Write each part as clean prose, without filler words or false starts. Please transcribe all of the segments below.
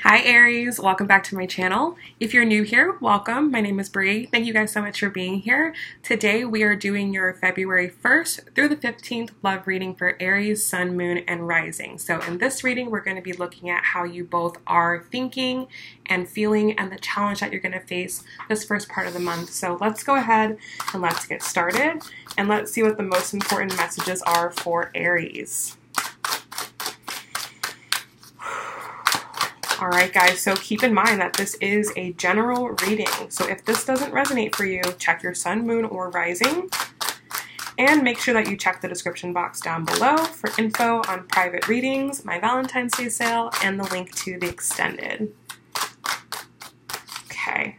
Hi Aries, welcome back to my channel. If you're new here, welcome. My name is Bree. Thank you guys so much for being here. Today we are doing your February 1st through the 15th love reading for Aries, Sun, Moon, and Rising. So in this reading, we're going to be looking at how you both are thinking and feeling and the challenge that you're going to face this first part of the month. So let's go ahead and let's get started and let's see what the most important messages are for Aries. All right, guys, so keep in mind that this is a general reading. So if this doesn't resonate for you, check your sun, moon, or rising. And make sure that you check the description box down below for info on private readings, my Valentine's Day sale, and the link to the extended. Okay.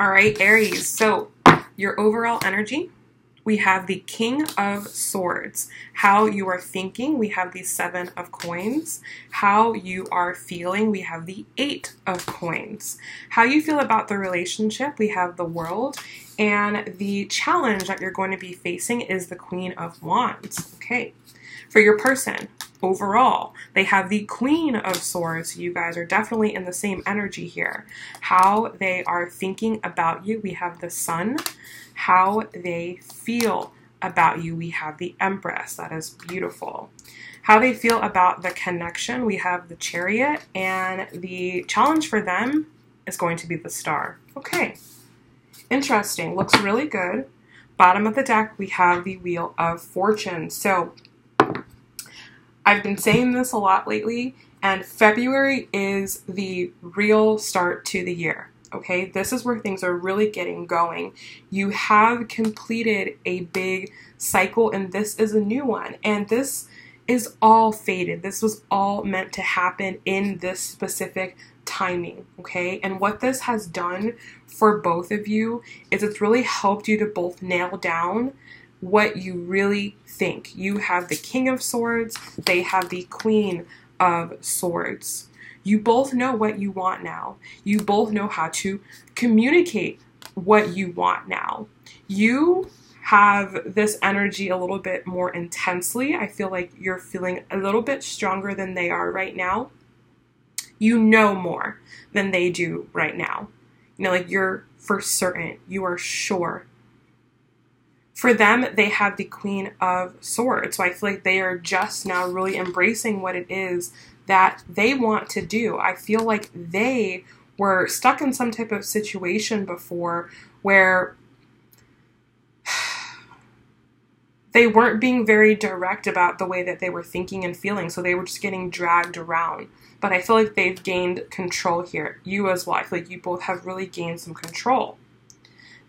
All right, Aries, so your overall energy, we have the King of Swords. How you are thinking, we have the 7 of Coins. How you are feeling, we have the 8 of Coins. How you feel about the relationship, we have the World. And the challenge that you're going to be facing is the Queen of Wands. Okay, for your person, overall, they have the Queen of Swords. You guys are definitely in the same energy here. How they are thinking about you, we have the Sun. How they feel about you, we have the Empress. That is beautiful. How they feel about the connection, we have the Chariot. And the challenge for them is going to be the Star. Okay, interesting. Looks really good. Bottom of the deck, we have the Wheel of Fortune. So I've been saying this a lot lately, and February is the real start to the year. Okay, this is where things are really getting going. You have completed a big cycle, and this is a new one. And this is all fated. This was all meant to happen in this specific timing. Okay, and what this has done for both of you is it's really helped you to both nail down what you really think. You have the King of Swords, they have the Queen of Swords. You both know what you want now. You both know how to communicate what you want now. You have this energy a little bit more intensely. I feel like you're feeling a little bit stronger than they are right now. You know more than they do right now. You know, like you're for certain, you are sure. For them, they have the Queen of Swords. So I feel like they are just now really embracing what it is that they want to do. I feel like they were stuck in some type of situation before where they weren't being very direct about the way that they were thinking and feeling. So they were just getting dragged around. But I feel like they've gained control here. You as well. I feel like you both have really gained some control.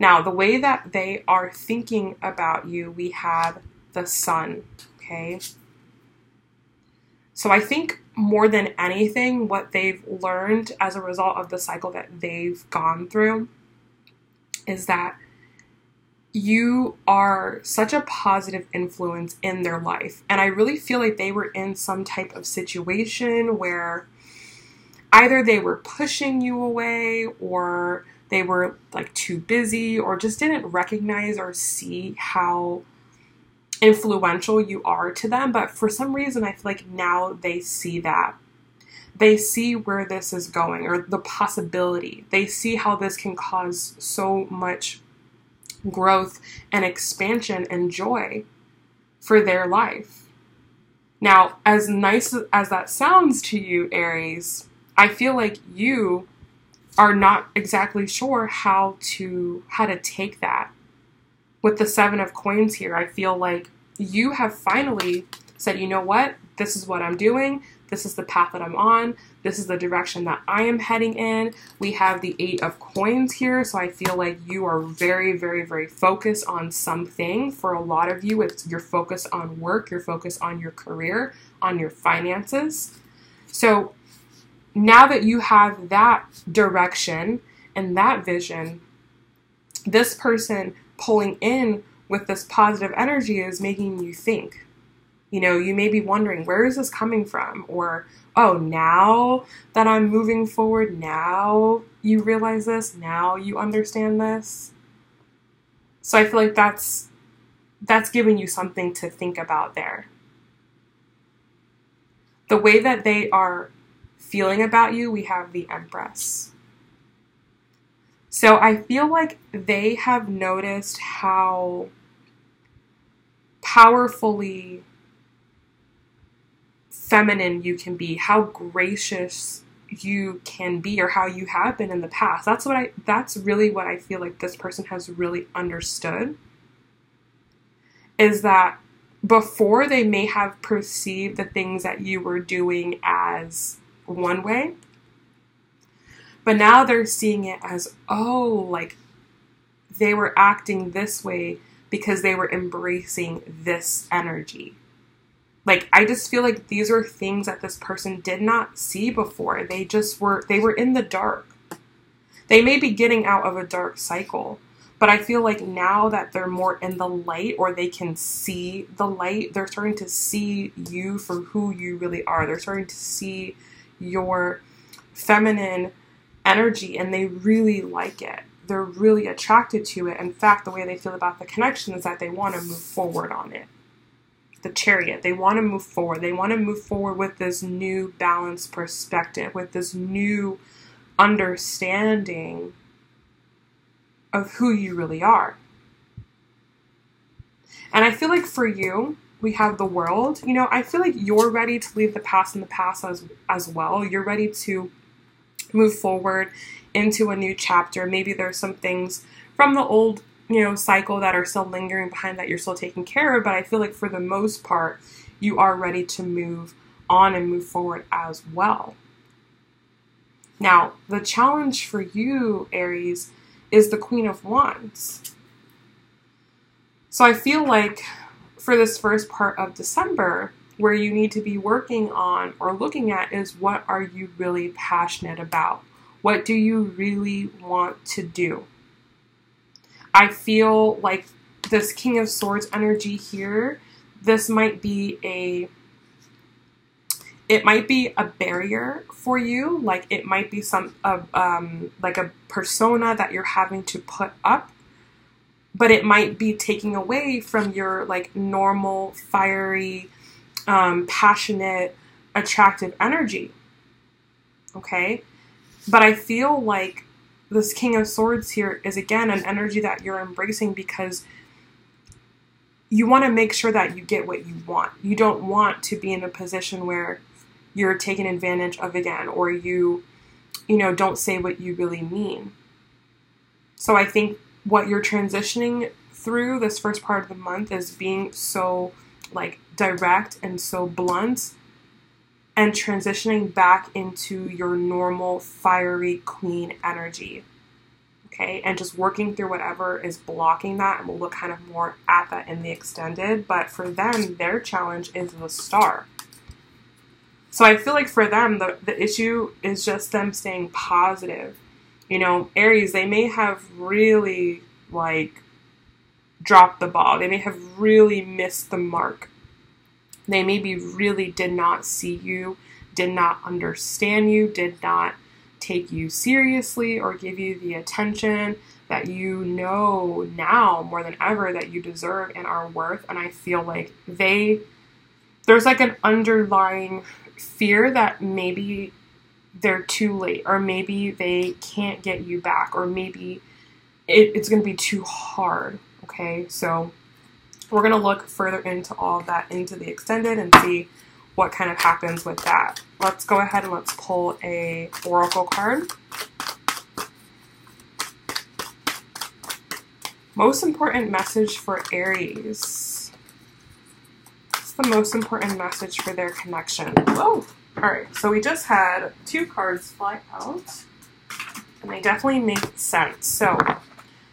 Now, the way that they are thinking about you, we have the Sun, okay? So I think more than anything, what they've learned as a result of the cycle that they've gone through is that you are such a positive influence in their life. And I really feel like they were in some type of situation where either they were pushing you away or they were like too busy or just didn't recognize or see how influential you are to them. But for some reason, I feel like now they see that. They see where this is going or the possibility. They see how this can cause so much growth and expansion and joy for their life. Now, as nice as that sounds to you, Aries, I feel like you are not exactly sure how to take that. With the 7 of Coins here, I feel like you have finally said, you know what, this is what I'm doing, this is the path that I'm on, this is the direction that I am heading in. We have the 8 of Coins here, so I feel like you are very, very, very focused on something. For a lot of you, it's your focus on work, your focus on your career, on your finances. So now that you have that direction and that vision, this person pulling in with this positive energy is making you think. You know, you may be wondering, where is this coming from? Or, oh, now that I'm moving forward, now you realize this, now you understand this. So I feel like that's giving you something to think about there. The way that they are feeling about you, we have the Empress. So I feel like they have noticed how powerfully feminine you can be, how gracious you can be, or how you have been in the past. That's really what I feel like this person has really understood, is that before they may have perceived the things that you were doing as one way, but now they're seeing it as, oh, like they were acting this way because they were embracing this energy. Like, I just feel like these are things that this person did not see before. They were in the dark. They may be getting out of a dark cycle, but I feel like now that they're more in the light, or they can see the light, they're starting to see you for who you really are. They're starting to see your feminine energy, and they really like it. They're really attracted to it. In fact, the way they feel about the connection is that they want to move forward on it. The Chariot, they want to move forward. They want to move forward with this new balanced perspective, with this new understanding of who you really are. And I feel like for you, we have the World. You know, I feel like you're ready to leave the past in the past as well. You're ready to move forward into a new chapter. Maybe there's some things from the old, you know, cycle that are still lingering behind that you're still taking care of. But I feel like for the most part, you are ready to move on and move forward as well. Now, the challenge for you, Aries, is the Queen of Wands. So I feel like for this first part of December, where you need to be working on or looking at is, what are you really passionate about? What do you really want to do? I feel like this King of Swords energy here, this might be a barrier for you. Like, it might be like a persona that you're having to put up, but it might be taking away from your like normal, fiery, passionate, attractive energy. Okay. But I feel like this King of Swords here is, again, an energy that you're embracing because you want to make sure that you get what you want. You don't want to be in a position where you're taken advantage of again, or you don't say what you really mean. So I think what you're transitioning through this first part of the month is being so like direct and so blunt, and transitioning back into your normal fiery queen energy. Okay, and just working through whatever is blocking that, and we'll look kind of more at that in the extended. But for them, their challenge is the Star. So I feel like for them, the issue is just them staying positive. You know, Aries, they may have really like dropped the ball. They may have really missed the mark. They maybe really did not see you, did not understand you, did not take you seriously or give you the attention that you know now more than ever that you deserve and are worth. And I feel like there's like an underlying fear that maybe they're too late, or maybe they can't get you back, or maybe it's going to be too hard. Okay, so we're going to look further into all of that into the extended and see what kind of happens with that. Let's go ahead and let's pull a oracle card. Most important message for Aries. What's the most important message for their connection? Whoa! Alright, so we just had two cards fly out, and they definitely make sense. So,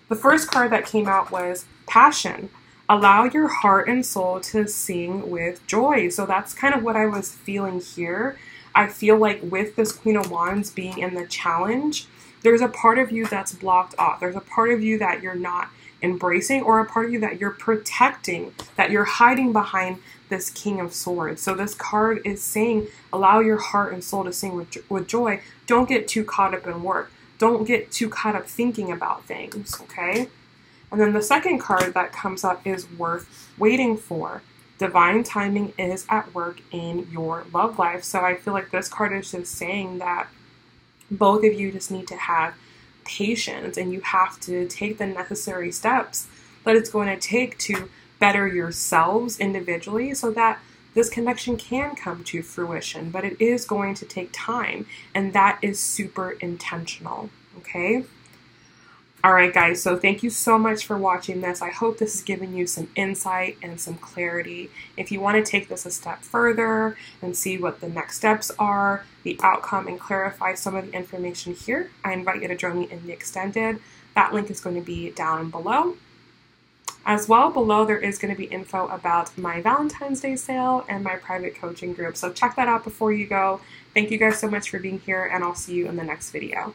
the first card that came out was Passion. Allow your heart and soul to sing with joy. So that's kind of what I was feeling here. I feel like with this Queen of Wands being in the challenge, there's a part of you that's blocked off. There's a part of you that you're not embracing, or a part of you that you're protecting, that you're hiding behind this King of Swords. So this card is saying, allow your heart and soul to sing with joy. Don't get too caught up in work. Don't get too caught up thinking about things, okay? And then the second card that comes up is worth waiting for. Divine timing is at work in your love life. So I feel like this card is just saying that both of you just need to have patience, and you have to take the necessary steps that it's going to take to better yourselves individually so that this connection can come to fruition. But it is going to take time, and that is super intentional, okay? All right, guys, so thank you so much for watching this. I hope this has given you some insight and some clarity. If you want to take this a step further and see what the next steps are, the outcome, and clarify some of the information here, I invite you to join me in the extended. That link is going to be down below. As well, below there is going to be info about my Valentine's Day sale and my private coaching group. So check that out before you go. Thank you guys so much for being here, and I'll see you in the next video.